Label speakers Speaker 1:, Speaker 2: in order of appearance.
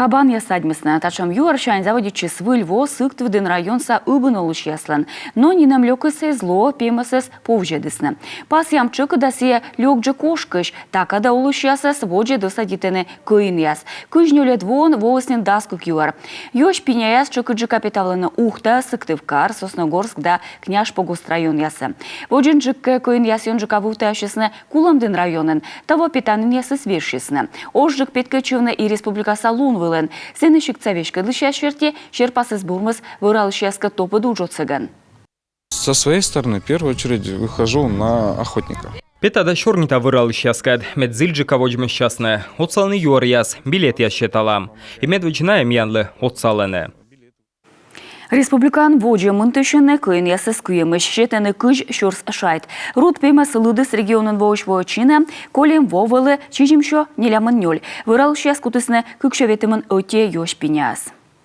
Speaker 1: Кабан ясадьмысна, тачам юарчань заводичи свыльво сыктвыдын районса ыбын олуш яслан. Но не намлекысы зло пемасыз повжедысны. Пас ямчык дасе лёгджы кошкыш, такада олуш ясыз воджи досадитыны кыйын яс. Кыжнюлет вон волоснен даску кюар. Ёш пиняяс чыкыджы капиталыны ухта, Сыктывкар, Сосногорск да Княж-Погост район ясы. Воджин жыкке кыйын яс ёнжыка вултаяшысны Куламдын районын, того питанын ясы свиршисны. Ожжык петкачевны и республикаса Лун вылын. Сенешик цавешка дышья шверте, черпасыз бурмыз выралышьяска топы дуджоцыган.
Speaker 2: Со своей стороны, в первую очередь, выхожу на охотника.
Speaker 3: Петада шорнита выралышьяскад, медзильджика воджмы счастная. Отсалны юар яс, билет я считала. И медвичная мьянлы отсалене.
Speaker 1: Республикан воджы мынтышыны кыйын ясыз күйемыш жетіні күж шурс шайт. Рут пеймас лыдыс регионын воуш воочины, колем вовылы чижимшо нелямын нёль. Выралышьяс кутысны күкшеветімін өте ёш пиняс.